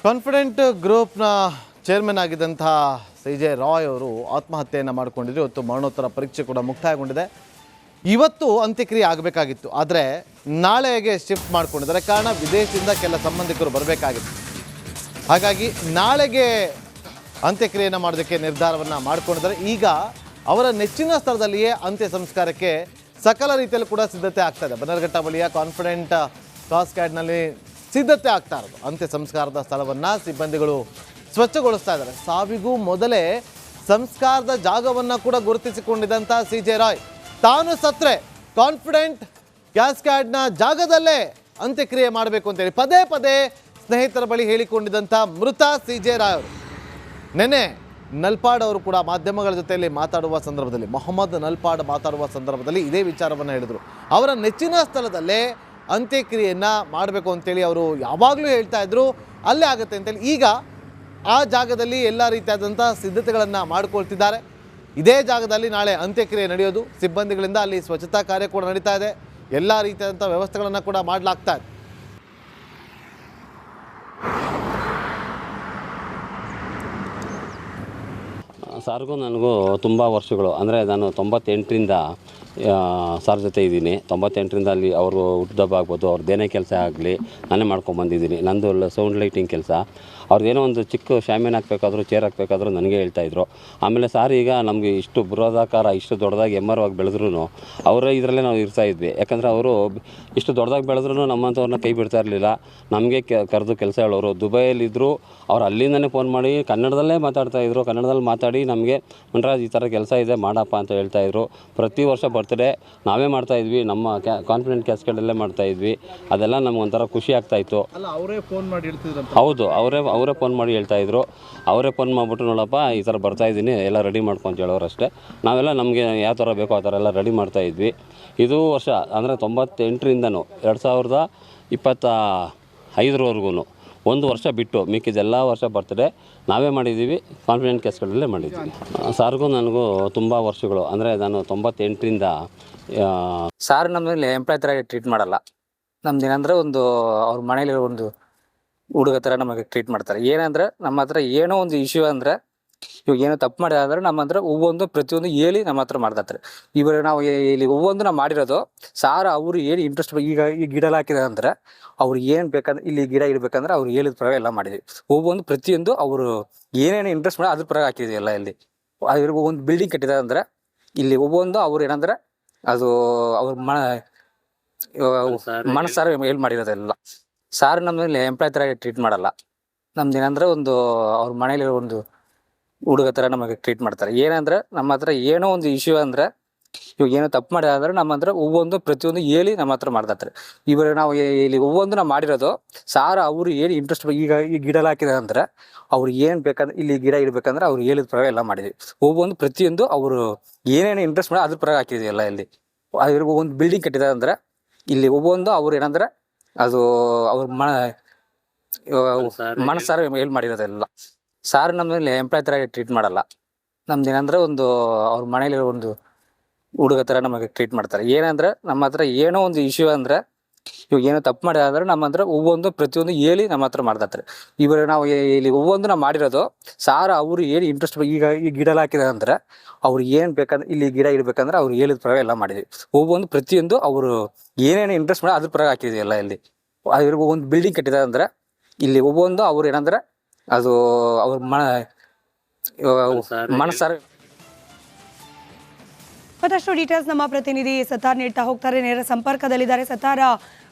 Confident ಗ್ರೂಪ್ನ chairman ಆಗಿದ್ದಂಥ ಸಿ.ಜೆ. Roy ಅವರು ಆತ್ಮಹತ್ಯೆಯನ್ನು ಮಾಡಿಕೊಂಡಿದ್ರು. ಇವತ್ತು ಮರಣೋತ್ತರ ಪರೀಕ್ಷೆ ಕೂಡ ಮುಕ್ತಾಯಗೊಂಡಿದೆ. ಇವತ್ತು ಅಂತ್ಯಕ್ರಿಯೆ ಆಗಬೇಕಾಗಿತ್ತು, ಆದರೆ ನಾಳೆಗೆ ಶಿಫ್ಟ್ ಮಾಡ್ಕೊಂಡಿದ್ದಾರೆ. ಕಾರಣ ವಿದೇಶದಿಂದ ಕೆಲ ಸಂಬಂಧಿಕರು ಬರಬೇಕಾಗಿತ್ತು. ಹಾಗಾಗಿ ನಾಳೆಗೆ ಅಂತ್ಯಕ್ರಿಯೆಯನ್ನು ಮಾಡೋದಕ್ಕೆ ನಿರ್ಧಾರವನ್ನು ಮಾಡಿಕೊಂಡಿದ್ದಾರೆ. ಈಗ ಅವರ ನೆಚ್ಚಿನ ಸ್ಥಳದಲ್ಲಿಯೇ ಅಂತ್ಯ ಸಂಸ್ಕಾರಕ್ಕೆ ಸಕಲ ರೀತಿಯಲ್ಲಿ ಕೂಡ ಸಿದ್ಧತೆ ಆಗ್ತಾ ಇದೆ. ಬನ್ನರ್ಘಟ್ಟ ಬಳಿಯ ಕಾನ್ಫಿಡೆಂಟ್ ಕಾಸ್ಕ್ಯಾಡ್ನಲ್ಲಿ ಸಿದ್ಧತೆ ಆಗ್ತಾ ಇರೋದು. ಅಂತ್ಯ ಸಂಸ್ಕಾರದ ಸ್ಥಳವನ್ನು ಸಿಬ್ಬಂದಿಗಳು ಸ್ವಚ್ಛಗೊಳಿಸ್ತಾ ಇದ್ದಾರೆ. ಸಾವಿಗೂ ಮೊದಲೇ ಸಂಸ್ಕಾರದ ಜಾಗವನ್ನು ಕೂಡ ಗುರುತಿಸಿಕೊಂಡಿದ್ದಂಥ ಸಿ.ಜೆ. ರಾಯ್ ತಾನು ಸತ್ರೆ ಕಾನ್ಫಿಡೆಂಟ್ ಕ್ಯಾಸ್ಕ್ಯಾಡ್ನ ಜಾಗದಲ್ಲೇ ಅಂತ್ಯಕ್ರಿಯೆ ಮಾಡಬೇಕು ಅಂತೇಳಿ ಪದೇ ಪದೇ ಸ್ನೇಹಿತರ ಬಳಿ ಹೇಳಿಕೊಂಡಿದ್ದಂಥ ಮೃತ ಸಿ.ಜೆ. ರಾಯ್ ಅವರು ನೆನ್ನೆ ನಲ್ಪಾಡ್ ಅವರು ಕೂಡ ಮಾಧ್ಯಮಗಳ ಜೊತೆಯಲ್ಲಿ ಮಾತಾಡುವ ಸಂದರ್ಭದಲ್ಲಿ, ಮೊಹಮ್ಮದ್ ನಲ್ಪಾಡ್ ಮಾತಾಡುವ ಸಂದರ್ಭದಲ್ಲಿ ಇದೇ ವಿಚಾರವನ್ನು ಹೇಳಿದರು. ಅವರ ನೆಚ್ಚಿನ ಸ್ಥಳದಲ್ಲೇ ಅಂತ್ಯಕ್ರಿಯೆಯನ್ನು ಮಾಡಬೇಕು ಅಂತೇಳಿ ಅವರು ಯಾವಾಗಲೂ ಹೇಳ್ತಾ ಇದ್ರು, ಅಲ್ಲೇ ಆಗುತ್ತೆ ಅಂತೇಳಿ. ಈಗ ಆ ಜಾಗದಲ್ಲಿ ಎಲ್ಲ ರೀತಿಯಾದಂಥ ಸಿದ್ಧತೆಗಳನ್ನು ಮಾಡಿಕೊಳ್ತಿದ್ದಾರೆ. ಇದೇ ಜಾಗದಲ್ಲಿ ನಾಳೆ ಅಂತ್ಯಕ್ರಿಯೆ ನಡೆಯೋದು. ಸಿಬ್ಬಂದಿಗಳಿಂದ ಅಲ್ಲಿ ಸ್ವಚ್ಛತಾ ಕಾರ್ಯ ಕೂಡ ನಡೀತಾ ಇದೆ. ಎಲ್ಲ ರೀತಿಯಾದಂಥ ವ್ಯವಸ್ಥೆಗಳನ್ನು ಕೂಡ ಮಾಡಲಾಗ್ತಾ ಇದೆ. ಸಾರ್ಗೂ ನನಗೂ ತುಂಬ ವರ್ಷಗಳು, ಅಂದರೆ ನಾನು 98ರಿಂದ ಸಾರ್ ಜೊತೆ ಇದ್ದೀನಿ. 98ರಿಂದ ಅಲ್ಲಿ ಅವರು ಹುಟ್ಟುಹಬ್ಬ ಆಗ್ಬೋದು, ಅವ್ರದ್ದೇನೇ ಕೆಲಸ ಆಗಲಿ ನಾನೇ ಮಾಡ್ಕೊಂಬಂದಿದ್ದೀನಿ. ನಂದು ಸೌಂಡ್ ಲೈಟಿಂಗ್ ಕೆಲಸ. ಅವ್ರದ್ದೇನೋ ಒಂದು ಚಿಕ್ಕ ಶಾಮಿಯಾನ ಹಾಕಬೇಕಾದ್ರೂ ಚೇರ್ ಹಾಕಬೇಕಾದ್ರೂ ನನಗೆ ಹೇಳ್ತಾಯಿದ್ರು. ಆಮೇಲೆ ಸಾರ್ ಈಗ ನಮಗೆ ಇಷ್ಟು ಬೃಹದಾಕಾರ ಇಷ್ಟು ದೊಡ್ಡದಾಗಿ ಎಮ್ಮರವಾಗಿ ಬೆಳೆದ್ರೂ ಅವರ ಇದರಲ್ಲೇ ನಾವು ಇರ್ತಾಯಿದ್ವಿ. ಯಾಕಂದರೆ ಅವರು ಇಷ್ಟು ದೊಡ್ಡದಾಗಿ ಬೆಳೆದ್ರೂ ನಮ್ಮಂಥವ್ರನ್ನ ಕೈ ಬಿಡ್ತಾ ಇರಲಿಲ್ಲ. ನಮಗೆ ಕರೆದು ಕೆಲಸ ಹೇಳೋರು. ದುಬೈಯಲ್ಲಿದ್ದರು, ಅವ್ರು ಅಲ್ಲಿಂದನೇ ಫೋನ್ ಮಾಡಿ ಕನ್ನಡದಲ್ಲೇ ಮಾತಾಡ್ತಾಯಿದ್ರು. ಕನ್ನಡದಲ್ಲಿ ಮಾತಾಡಿ ನಮಗೆ ಮನ್ರಾಜ್ ಈ ಥರ ಕೆಲಸ ಇದೆ ಮಾಡಪ್ಪ ಅಂತ ಹೇಳ್ತಾಯಿದ್ರು. ಪ್ರತಿ ವರ್ಷ ಬರ್ತ್ಡೇ ನಾವೇ ಮಾಡ್ತಾಯಿದ್ವಿ, ನಮ್ಮ ಕಾನ್ಫಿಡೆಂಟ್ ಕ್ಯಾಸ್ಕೇಡಲ್ಲೇ ಮಾಡ್ತಾಯಿದ್ವಿ. ಅದೆಲ್ಲ ನಮ್ಗೊಂಥರ ಖುಷಿ ಆಗ್ತಾಯಿತ್ತು. ಅವರೇ ಫೋನ್ ಮಾಡಿ ಹೇಳ್ತಿದ್ರು. ಹೌದು, ಅವರೇ ಫೋನ್ ಮಾಡಿ ಹೇಳ್ತಾಯಿದ್ರು. ಅವರೇ ಫೋನ್ ಮಾಡಿಬಿಟ್ಟು ನೋಡಪ್ಪ ಈ ಥರ ಬರ್ತಾಯಿದ್ದೀನಿ, ಎಲ್ಲ ರೆಡಿ ಮಾಡ್ಕೊಂತ ಹೇಳೋರು ಅಷ್ಟೇ. ನಾವೆಲ್ಲ ನಮಗೆ ಯಾವ ಥರ ಬೇಕೋ ಆ ಥರ ಎಲ್ಲ ರೆಡಿ ಮಾಡ್ತಾಯಿದ್ವಿ. ಇದು ವರ್ಷ ಅಂದರೆ 98ರಿಂದನೂ 2025ವರೆಗೂ ಒಂದು ವರ್ಷ ಬಿಟ್ಟು ಮಿಕ್ಕಿದೆಲ್ಲ ವರ್ಷ ಬರ್ತ್ಡೇ ನಾವೇ ಮಾಡಿದ್ದೀವಿ, ಕಾನ್ಫಿಡೆಂಟ್ ಕ್ಯಾಸ್ಕೇಡಲ್ಲೇ ಮಾಡಿದ್ದೀವಿ. ಸಾರ್ಗೂ ನನಗೂ ತುಂಬ ವರ್ಷಗಳು, ಅಂದರೆ ನಾನು 98ರಿಂದ ಸಾರ್ ನಮ್ಮಲ್ಲಿ ಎಂಪ್ಲಾಯ್ ಥರ ಟ್ರೀಟ್ ಮಾಡಲ್ಲ. ನಮ್ದು ಏನಂದ್ರೆ ಒಂದು ಅವ್ರ ಮನೇಲಿ ಒಂದು ಹುಡುಗ ಥರ ನಮಗೆ ಟ್ರೀಟ್ ಮಾಡ್ತಾರೆ. ಏನಂದ್ರೆ ನಮ್ಮ ಹತ್ರ ಏನೋ ಒಂದು ಇಶ್ಯೂ ಅಂದರೆ, ಇವಾಗ ಏನೋ ತಪ್ಪು ಮಾಡಿದ್ರೆ ನಮ್ಮ ಹತ್ರ ಒவ்வೊಂದು ಪ್ರತಿಯೊಂದು ಹೇಳಿ ನಮ್ಮ ಹತ್ರ ಮಾಡ್ತಾರೆ. ಇವಾಗ ನಾವು ಇಲ್ಲಿ ಒவ்வೊಂದು ನಾವು ಮಾಡಿರೋದು ಸಾರ್ ಅವರು ಏನು ಇಂಟ್ರೆಸ್ಟ್, ಈಗ ಈ ಗಿಡ ಹಾಕಿದೆ ಅಂದ್ರೆ ಅವ್ರು ಏನು ಬೇಕಂದ್ರೆ ಇಲ್ಲಿ ಗಿಡ ಇಡಬೇಕಂದ್ರೆ ಅವ್ರು ಹೇಳಿದ ಪ್ರಕಾರ ಎಲ್ಲ ಮಾಡಿದ್ವಿ. ಒவ்வೊಂದು ಪ್ರತಿಯೊಂದು ಅವರು ಏನೇನು ಇಂಟ್ರೆಸ್ಟ್ ಮಾಡಿ ಅದ್ರ ಪ್ರಕಾರ ಹಾಕಿದ್ವಿ ಎಲ್ಲ. ಇಲ್ಲಿ ಇವ್ರಿಗೆ ಒಂದು ಬಿಲ್ಡಿಂಗ್ ಕಟ್ಟಿದ ಅಂದ್ರೆ ಇಲ್ಲಿ ಒவ்வೊಂದು ಅವ್ರು ಏನಂದ್ರೆ ಅದು ಅವ್ರ ಮನಸ್ಸಾರ ಹೇಳಿ ಮಾಡಿರೋದೆಲ್ಲ. ಸಾರ್ ನಮ್ಮಲ್ಲಿ ಎಂಪ್ಲಾಯ್ ಥರ ಟ್ರೀಟ್ ಮಾಡಲ್ಲ. ನಮ್ದು ಏನಂದ್ರೆ ಒಂದು ಅವ್ರ ಮನೇಲಿ ಒಂದು ಹುಡುಗ ಥರ ನಮಗೆ ಟ್ರೀಟ್ ಮಾಡ್ತಾರೆ. ಏನಂದ್ರೆ ನಮ್ಮ ಹತ್ರ ಏನೋ ಒಂದು ಇಶ್ಯೂ ಅಂದರೆ, ಇವಾಗ ಏನೋ ತಪ್ಪು ಮಾಡಿದ್ರೆ ನಮ್ಮ ಹತ್ರ ಒவ்வೊಂದು ಪ್ರತಿಯೊಂದು ಹೇಳಿ ನಮ್ಮ ಹತ್ರ ಮಾಡ್ತಾರೆ. ಇವಾಗ ನಾವು ಇಲ್ಲಿ ಒவ்வೊಂದು ನಾವು ಮಾಡಿರೋದು ಸಾರ್ ಅವರು ಏನು ಇಂಟ್ರೆಸ್ಟ್, ಈಗ ಈ ಗಿಡ ಹಾಕಿದೆ ಅಂದ್ರೆ ಅವ್ರು ಏನು ಬೇಕಂದ್ರೆ ಇಲ್ಲಿ ಗಿಡ ಇಡಬೇಕಂದ್ರೆ ಅವ್ರು ಹೇಳಿದ ಪ್ರಕಾರ ಎಲ್ಲ ಮಾಡಿದ್ವಿ. ಒவ்வೊಂದು ಪ್ರತಿಯೊಂದು ಅವರು ಏನೇನು ಇಂಟ್ರೆಸ್ಟ್ ಮಾಡಿ ಅದ್ರ ಪ್ರಕಾರ ಹಾಕಿದ್ವಿ ಎಲ್ಲ. ಇಲ್ಲಿ ಇವ್ರಿಗೆ ಒಂದು ಬಿಲ್ಡಿಂಗ್ ಕಟ್ಟಿದ ಅಂದ್ರೆ ಇಲ್ಲಿ ಒவ்வೊಂದು ಅವ್ರು ಏನಂದ್ರೆ ಅದು ಅವ್ರ ಮನಸ್ಸಾರ ಹೇಳಿ ಮಾಡಿರೋದೆಲ್ಲ. ಸಾರ್ ನಮ್ಮಲ್ಲಿ ಎಂಪ್ಲಾಯ್ ಥರ ಟ್ರೀಟ್ ಮಾಡಲ್ಲ. ನಮ್ದು ಏನಂದ್ರೆ ಒಂದು ಅವ್ರ ಮನೇಲಿ ಒಂದು ಹುಡುಗ ಥರ ನಮಗೆ ಟ್ರೀಟ್ ಮಾಡ್ತಾರೆ. ಏನಂದ್ರೆ ನಮ್ಮ ಹತ್ರ ಏನೋ ಒಂದು ಇಶ್ಯೂ ಅಂದರೆ, ಇವಾಗ ಏನೋ ತಪ್ಪು ಮಾಡಿದ್ರೆ ನಮ್ಮ ಹತ್ರ ಒவ்வೊಂದು ಪ್ರತಿಯೊಂದು ಹೇಳಿ ನಮ್ಮ ಹತ್ರ ಮಾಡ್ತಾರೆ. ಇವಾಗ ನಾವು ಇಲ್ಲಿ ಒவ்வೊಂದು ನಾವು ಮಾಡಿರೋದು ಸಾರ್ ಅವರು ಏನು ಇಂಟ್ರೆಸ್ಟ್, ಈಗ ಈ ಗಿಡ ಹಾಕಿದೆ ಅಂದ್ರೆ ಅವ್ರು ಏನು ಬೇಕಂದ್ರೆ ಇಲ್ಲಿ ಗಿಡ ಇಡಬೇಕಂದ್ರೆ ಅವ್ರು ಹೇಳಿದ ಪ್ರಕಾರ ಎಲ್ಲ ಮಾಡಿದ್ವಿ. ಒவ்வೊಂದು ಪ್ರತಿಯೊಂದು ಅವರು ಏನೇನು ಇಂಟ್ರೆಸ್ಟ್ ಮಾಡಿ ಅದ್ರ ಪ್ರಕಾರ ಹಾಕಿದ್ವಿ ಎಲ್ಲ. ಇಲ್ಲಿ ಇವ್ರಿಗೆ ಒಂದು ಬಿಲ್ಡಿಂಗ್ ಕಟ್ಟಿದ ಅಂದ್ರೆ ಇಲ್ಲಿ ಒவ்வೊಂದು ಅವ್ರು ಏನಂದ್ರೆ ಅದು ಅವ್ರ ಮನಸ್ಸಾರ. ಮತ್ತಷ್ಟು ಡೀಟೇಲ್ಸ್ ನಮ್ಮ ಪ್ರತಿನಿಧಿ ಸತಾರ್ ನೀಡ್ತಾ ಹೋಗ್ತಾರೆ. ನೇರ ಸಂಪರ್ಕದಲ್ಲಿದ್ದಾರೆ. ಸತಾರ,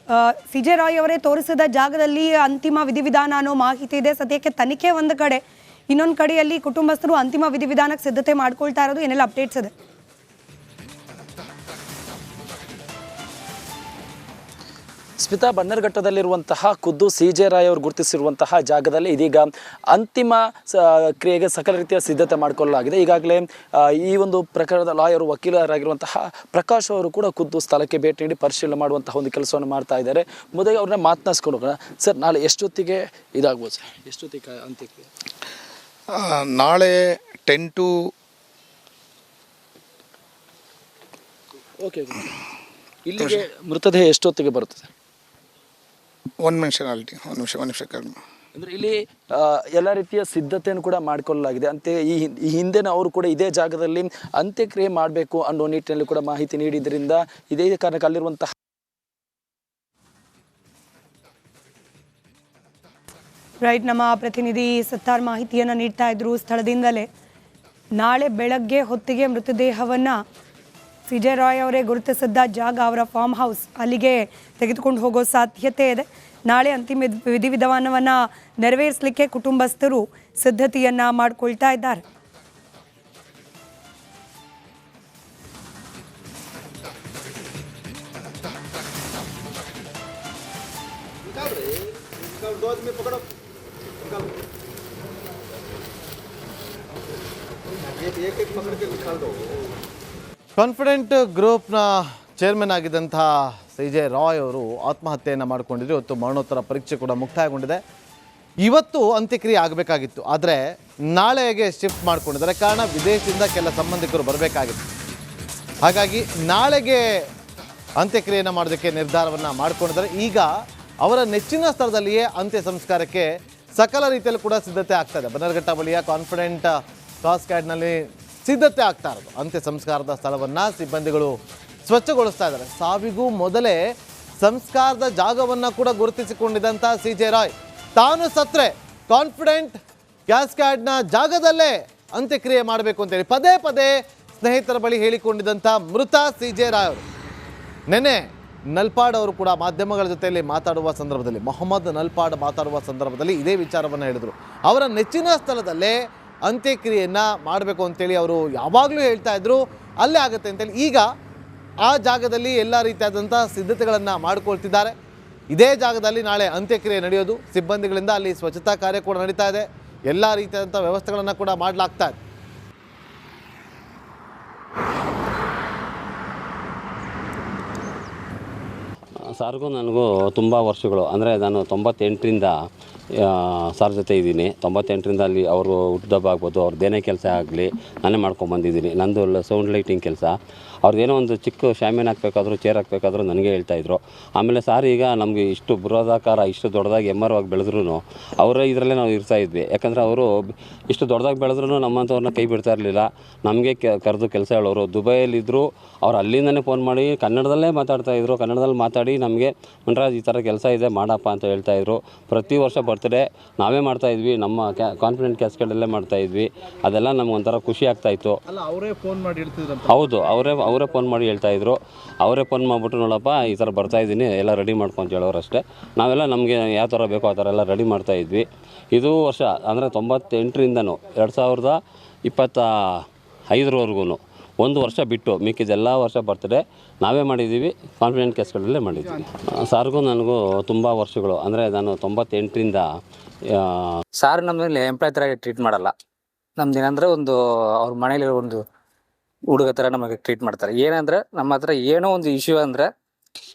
ಸಿ.ಜೆ. ರಾಯ್ ಅವರೇ ತೋರಿಸಿದ ಜಾಗದಲ್ಲಿ ಅಂತಿಮ ವಿಧಿವಿಧಾನ ಅನ್ನೋ ಮಾಹಿತಿ ಇದೆ. ಸದ್ಯಕ್ಕೆ ತನಿಖೆ ಒಂದು ಕಡೆ, ಇನ್ನೊಂದು ಕಡೆಯಲ್ಲಿ ಕುಟುಂಬಸ್ಥರು ಅಂತಿಮ ವಿಧಿವಿಧಾನಕ್ಕೆ ಸಿದ್ಧತೆ ಮಾಡ್ಕೊಳ್ತಾ ಇರೋದು. ಏನೆಲ್ಲ ಅಪ್ಡೇಟ್ಸ್ ಇದೆ? ಸ್ಮಿತಾ, ಬನ್ನರ್ಘಟ್ಟದಲ್ಲಿರುವಂತಹ ಖುದ್ದು ಸಿ.ಜೆ. ರಾಯ್ ಅವರು ಗುರುತಿಸಿರುವಂತಹ ಜಾಗದಲ್ಲಿ ಇದೀಗ ಅಂತಿಮ ಕ್ರಿಯೆಗೆ ಸಕಲ ರೀತಿಯ ಸಿದ್ಧತೆ ಮಾಡಿಕೊಳ್ಳಲಾಗಿದೆ. ಈಗಾಗಲೇ ಈ ಒಂದು ಪ್ರಕರಣದ ಲಾಯರ್ ವಕೀಲರಾಗಿರುವಂತಹ ಪ್ರಕಾಶ್ ಅವರು ಕೂಡ ಖುದ್ದು ಸ್ಥಳಕ್ಕೆ ಭೇಟಿ ನೀಡಿ ಪರಿಶೀಲನೆ ಮಾಡುವಂತಹ ಒಂದು ಕೆಲಸವನ್ನು ಮಾಡ್ತಾ ಇದ್ದಾರೆ. ಮೊದಲಿಗೆ ಅವ್ರನ್ನ ಮಾತನಾಡಿಸ್ಕೊಂಡು ಹೋಗೋಣ. ಸರ್, ನಾಳೆ ಎಷ್ಟೊತ್ತಿಗೆ ಇದಾಗ್ಬೋದು ಸರ್? ಎಷ್ಟೊತ್ತಿಗೆ ಅಂತ್ಯಕ್ರಿಯೆ? ನಾಳೆ 10 to ಓಕೆ. ಇಲ್ಲಿಗೆ ಮೃತದೇಹ ಎಷ್ಟೊತ್ತಿಗೆ ಬರುತ್ತದೆ? ಒಂದು ನಿಮಿಷ, ಒಂದು ನಿಮಿಷ. ಅಂದ್ರೆ ಇಲ್ಲಿ ಎಲ್ಲ ರೀತಿಯ ಸಿದ್ಧತೆಯನ್ನು ಕೂಡ ಮಾಡಿಕೊಳ್ಳಲಾಗಿದೆ. ಅಂತೆ ಈ ಹಿಂದೆನ ಅವರು ಕೂಡ ಇದೇ ಜಾಗದಲ್ಲಿ ಅಂತ್ಯಕ್ರಿಯೆ ಮಾಡಬೇಕು ಅನ್ನೋ ನಿಟ್ಟಿನಲ್ಲಿ ಕೂಡ ಮಾಹಿತಿ ನೀಡಿದ್ರಿಂದ ಇದೇ ಕಾರಣಕ್ಕೆ ಅಲ್ಲಿರುವಂತಹ ರೈಟ್, ನಮ್ಮ ಪ್ರತಿನಿಧಿ ಸತ್ತಾರ್ ಮಾಹಿತಿಯನ್ನು ನೀಡ್ತಾ ಇದ್ರು ಸ್ಥಳದಿಂದಲೇ. ನಾಳೆ ಬೆಳಗ್ಗೆ ಹೊತ್ತಿಗೆ ಮೃತದೇಹವನ್ನು CJ ರಾಯ್ ಅವರೇ ಗುರುತಿಸಿದ್ದ ಜಾಗ ಅವರ ಫಾರ್ಮ್ ಹೌಸ್ ಅಲ್ಲಿಗೆ ತೆಗೆದುಕೊಂಡು ಹೋಗೋ ಸಾಧ್ಯತೆ ಇದೆ. ನಾಳೆ ಅಂತಿಮ ವಿಧಿವಿಧಾನವನ್ನು ನೆರವೇರಿಸಲಿಕ್ಕೆ ಕುಟುಂಬಸ್ಥರು ಸಿದ್ಧತೆಯನ್ನು ಮಾಡಿಕೊಳ್ತಾ ಇದ್ದಾರೆ. ಕಾನ್ಫಿಡೆಂಟ್ ಗ್ರೂಪ್ನ ಚೇರ್ಮನ್ ಆಗಿದ್ದಂಥ CJ ರಾಯ್ ಅವರು ಆತ್ಮಹತ್ಯೆಯನ್ನು ಮಾಡಿಕೊಂಡಿದ್ರು. ಇವತ್ತು ಮರಣೋತ್ತರ ಪರೀಕ್ಷೆ ಕೂಡ ಮುಕ್ತಾಯಗೊಂಡಿದೆ. ಇವತ್ತು ಅಂತ್ಯಕ್ರಿಯೆ ಆಗಬೇಕಾಗಿತ್ತು, ಆದರೆ ನಾಳೆಗೆ ಶಿಫ್ಟ್ ಮಾಡಿಕೊಂಡಿದ್ದಾರೆ. ಕಾರಣ ವಿದೇಶದಿಂದ ಕೆಲ ಸಂಬಂಧಿಕರು ಬರಬೇಕಾಗಿತ್ತು. ಹಾಗಾಗಿ ನಾಳೆಗೆ ಅಂತ್ಯಕ್ರಿಯೆಯನ್ನು ಮಾಡೋದಕ್ಕೆ ನಿರ್ಧಾರವನ್ನು ಮಾಡಿಕೊಂಡಿದ್ದಾರೆ. ಈಗ ಅವರ ನೆಚ್ಚಿನ ಸ್ಥಳದಲ್ಲಿಯೇ ಅಂತ್ಯ ಸಂಸ್ಕಾರಕ್ಕೆ ಸಕಲ ರೀತಿಯಲ್ಲೂ ಕೂಡ ಸಿದ್ಧತೆ ಆಗ್ತಾ ಇದೆ. ಬನ್ನರ್ಘಟ್ಟ ಬಳಿಯ ಕಾನ್ಫಿಡೆಂಟ್ ಕಾಸ್ಕ್ಯಾಡ್ನಲ್ಲಿ ಸಿದ್ಧತೆ ಆಗ್ತಾ ಇರೋದು. ಅಂತ್ಯ ಸಂಸ್ಕಾರದ ಸ್ಥಳವನ್ನು ಸಿಬ್ಬಂದಿಗಳು ಸ್ವಚ್ಛಗೊಳಿಸ್ತಾ ಇದ್ದಾರೆ. ಸಾವಿಗೂ ಮೊದಲೇ ಸಂಸ್ಕಾರದ ಜಾಗವನ್ನು ಕೂಡ ಗುರುತಿಸಿಕೊಂಡಿದ್ದಂಥ CJ ರಾಯ್ ತಾನು ಸತ್ರೆ ಕಾನ್ಫಿಡೆಂಟ್ ಕ್ಯಾಸ್ಕ್ಯಾಡ್ನ ಜಾಗದಲ್ಲೇ ಅಂತ್ಯಕ್ರಿಯೆ ಮಾಡಬೇಕು ಅಂತೇಳಿ ಪದೇ ಪದೇ ಸ್ನೇಹಿತರ ಬಳಿ ಹೇಳಿಕೊಂಡಿದ್ದಂಥ ಮೃತ CJ ರಾಯ್ ಅವರು ನೆನ್ನೆ ನಲ್ಪಾಡ್ ಅವರು ಕೂಡ ಮಾಧ್ಯಮಗಳ ಜೊತೆಯಲ್ಲಿ ಮಾತಾಡುವ ಸಂದರ್ಭದಲ್ಲಿ, ಮೊಹಮ್ಮದ್ ನಲ್ಪಾಡ್ ಮಾತಾಡುವ ಸಂದರ್ಭದಲ್ಲಿ ಇದೇ ವಿಚಾರವನ್ನು ಹೇಳಿದರು. ಅವರ ನೆಚ್ಚಿನ ಸ್ಥಳದಲ್ಲೇ ಅಂತ್ಯಕ್ರಿಯೆಯನ್ನು ಮಾಡಬೇಕು ಅಂತೇಳಿ ಅವರು ಯಾವಾಗಲೂ ಹೇಳ್ತಾ ಇದ್ರು, ಅಲ್ಲೇ ಆಗುತ್ತೆ ಅಂತೇಳಿ. ಈಗ ಆ ಜಾಗದಲ್ಲಿ ಎಲ್ಲ ರೀತಿಯಾದಂಥ ಸಿದ್ಧತೆಗಳನ್ನು ಮಾಡಿಕೊಳ್ತಿದ್ದಾರೆ. ಇದೇ ಜಾಗದಲ್ಲಿ ನಾಳೆ ಅಂತ್ಯಕ್ರಿಯೆ ನಡೆಯೋದು. ಸಿಬ್ಬಂದಿಗಳಿಂದ ಅಲ್ಲಿ ಸ್ವಚ್ಛತಾ ಕಾರ್ಯ ಕೂಡ ನಡೀತಾ ಇದೆ. ಎಲ್ಲ ರೀತಿಯಾದಂಥ ವ್ಯವಸ್ಥೆಗಳನ್ನು ಕೂಡ ಮಾಡಲಾಗ್ತಾ ಇದೆ. ಸಾರ್ಗೂ ನನಗೂ ತುಂಬ ವರ್ಷಗಳು, ಅಂದರೆ ನಾನು 98ರಿಂದ ಸಾರ್ ಜೊತೆ ಇದ್ದೀನಿ. 98ರಿಂದ ಅಲ್ಲಿ ಅವರು ಹುಟ್ಟುಹಬ್ಬ ಆಗ್ಬೋದು, ಅವ್ರದ್ದು ಏನೇ ಕೆಲಸ ಆಗಲಿ ನಾನೇ ಮಾಡ್ಕೊಂಬಂದಿದ್ದೀನಿ. ನಂದು ಸೌಂಡ್ ಲೈಟಿಂಗ್ ಕೆಲಸ. ಅವ್ರದ್ದೇನೋ ಒಂದು ಚಿಕ್ಕ ಶಾಮಿಯಾನ ಹಾಕಬೇಕಾದ್ರೂ ಚೇರ್ ಹಾಕಬೇಕಾದ್ರೂ ನನಗೆ ಹೇಳ್ತಾಯಿದ್ರು. ಆಮೇಲೆ ಸಾರ್ ಈಗ ನಮಗೆ ಇಷ್ಟು ಬೃಹದಾಕಾರ ಇಷ್ಟು ದೊಡ್ಡದಾಗಿ ಎಮ್ಮರವಾಗಿ ಬೆಳೆದ್ರೂ ಅವರೇ ಇದರಲ್ಲೇ ನಾವು ಇರ್ತಾಯಿದ್ವಿ. ಯಾಕಂದರೆ ಅವರು ಇಷ್ಟು ದೊಡ್ಡದಾಗಿ ಬೆಳೆದ್ರೂ ನಮ್ಮಂಥವ್ರನ್ನ ಕೈ ಬಿಡ್ತಾ ಇರಲಿಲ್ಲ. ನಮಗೆ ಕರೆದು ಕೆಲಸ ಹೇಳೋರು. ದುಬೈಯಲ್ಲಿದ್ದರು, ಅವ್ರು ಅಲ್ಲಿಂದನೇ ಫೋನ್ ಮಾಡಿ ಕನ್ನಡದಲ್ಲೇ ಮಾತಾಡ್ತಾಯಿದ್ರು. ಕನ್ನಡದಲ್ಲಿ ಮಾತಾಡಿ ನಮಗೆ ಮನ್ರಾಜ್ ಈ ಥರ ಕೆಲಸ ಇದೆ ಮಾಡಪ್ಪ ಅಂತ ಹೇಳ್ತಾಯಿದ್ರು. ಪ್ರತಿ ವರ್ಷ ಬರ್ತ್ಡೇ ನಾವೇ ಮಾಡ್ತಾಯಿದ್ವಿ, ನಮ್ಮ ಕಾನ್ಫಿಡೆಂಟ್ ಕ್ಯಾಸ್ಕೇಡಲ್ಲೇ ಮಾಡ್ತಾಯಿದ್ವಿ. ಅದೆಲ್ಲ ನಮ್ಗೆ ಒಂಥರ ಖುಷಿ ಆಗ್ತಾಯಿತ್ತು. ಅವರೇ ಫೋನ್ ಮಾಡಿ ಹೇಳ್ತಿದ್ರು. ಹೌದು, ಅವರೇ ಫೋನ್ ಮಾಡಿ ಹೇಳ್ತಾಯಿದ್ರು. ಅವರೇ ಫೋನ್ ಮಾಡಿಬಿಟ್ಟು ನೋಡಪ್ಪ ಈ ಥರ ಬರ್ತಾಯಿದ್ದೀನಿ ಎಲ್ಲ ರೆಡಿ ಮಾಡ್ಕೊಂತ ಹೇಳೋರು ಅಷ್ಟೇ. ನಾವೆಲ್ಲ ನಮಗೆ ಯಾವ ಥರ ಬೇಕೋ ಆ ಥರ ಎಲ್ಲ ರೆಡಿ ಮಾಡ್ತಾಯಿದ್ವಿ. ಇದು ವರ್ಷ ಅಂದರೆ 98ರಿಂದನೂ 2025ವರೆಗೂ ಒಂದು ವರ್ಷ ಬಿಟ್ಟು ಮಿಕ್ಕಿದೆಲ್ಲ ವರ್ಷ ಬರ್ತ್ಡೇ ನಾವೇ ಮಾಡಿದ್ದೀವಿ, ಕಾನ್ಫಿಡೆಂಟ್ ಕೇಸ್ಗಳಲ್ಲೇ ಮಾಡಿದ್ದೀವಿ. ಸಾರ್ಗೂ ನನಗೂ ತುಂಬ ವರ್ಷಗಳು, ಅಂದರೆ ನಾನು 98ರಿಂದ ಸಾರ್ ನಮ್ಮಲ್ಲಿ ಎಂಪ್ಲಾಯ್ ಥರ ಟ್ರೀಟ್ ಮಾಡಲ್ಲ. ನಮ್ದು ಏನಂದ್ರೆ ಒಂದು ಅವ್ರ ಮನೇಲಿ ಒಂದು ಹುಡುಗ ಥರ ನಮಗೆ ಟ್ರೀಟ್ ಮಾಡ್ತಾರೆ. ಏನಂದ್ರೆ ನಮ್ಮ ಹತ್ರ ಏನೋ ಒಂದು ಇಶ್ಯೂ ಅಂದರೆ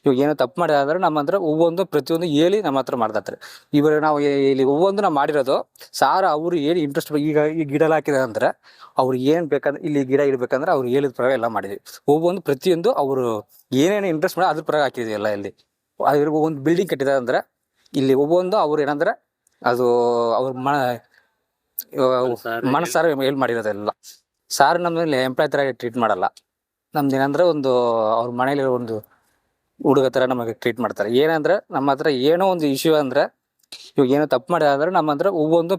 ಇವಾಗ ಏನೋ ತಪ್ಪು ಮಾಡಿದ್ರೆ ನಮ್ಮ ಹತ್ರ ಒவ்வೊಂದು ಪ್ರತಿಯೊಂದು ಹೇಳಿ ನಮ್ಮ ಹತ್ರ ಮಾಡ್ತಾರೆ. ಇವಾಗ ನಾವು ಇಲ್ಲಿ ಒவ்வೊಂದು ನಾವು ಮಾಡಿರೋದು ಸಾರ್ ಅವರು ಏನು ಇಂಟ್ರೆಸ್ಟ್, ಈಗ ಈ ಗಿಡ ಹಾಕಿದೆ ಅಂದ್ರೆ ಅವ್ರು ಏನು ಬೇಕಂದ್ರೆ ಇಲ್ಲಿ ಗಿಡ ಇಡಬೇಕಂದ್ರೆ ಅವ್ರು ಹೇಳಿದ ಪ್ರಕಾರ ಎಲ್ಲ ಮಾಡಿದ್ವಿ. ಒவ்வೊಂದು ಪ್ರತಿಯೊಂದು ಅವರು ಏನೇನು ಇಂಟ್ರೆಸ್ಟ್ ಮಾಡಿ ಅದ್ರ ಪ್ರಕಾರ ಹಾಕಿದ್ವಿ ಎಲ್ಲ. ಇಲ್ಲಿ ಅದ್ರ ಒಂದು ಬಿಲ್ಡಿಂಗ್ ಕಟ್ಟಿದ್ದಾರೆ ಅಂದ್ರೆ ಇಲ್ಲಿ ಒவ்வೊಂದು ಅವ್ರು ಏನಂದ್ರೆ ಅದು ಅವ್ರ ಮನಸ್ಸಾರ ಹೇಳಿ ಮಾಡಿರೋದೆಲ್ಲ. ಸಾರ್ ನಮ್ಮಲ್ಲಿ ಎಂಪ್ಲಾಯ್ ಥರ ಟ್ರೀಟ್ ಮಾಡಲ್ಲ. ನಮ್ದು ಏನಂದ್ರೆ ಒಂದು ಅವ್ರ ಮನೇಲಿ ಒಂದು ಹುಡುಗ ಥರ ನಮಗೆ ಟ್ರೀಟ್ ಮಾಡ್ತಾರೆ. ಏನಂದ್ರೆ ನಮ್ಮ ಹತ್ರ ಏನೋ ಒಂದು ಇಶ್ಯೂ ಅಂದರೆ ಇವಾಗ ಏನೋ ತಪ್ಪು ಮಾಡಿದ್ರೆ ನಮ್ಮ ಹತ್ರ ಒவ்வೊಂದು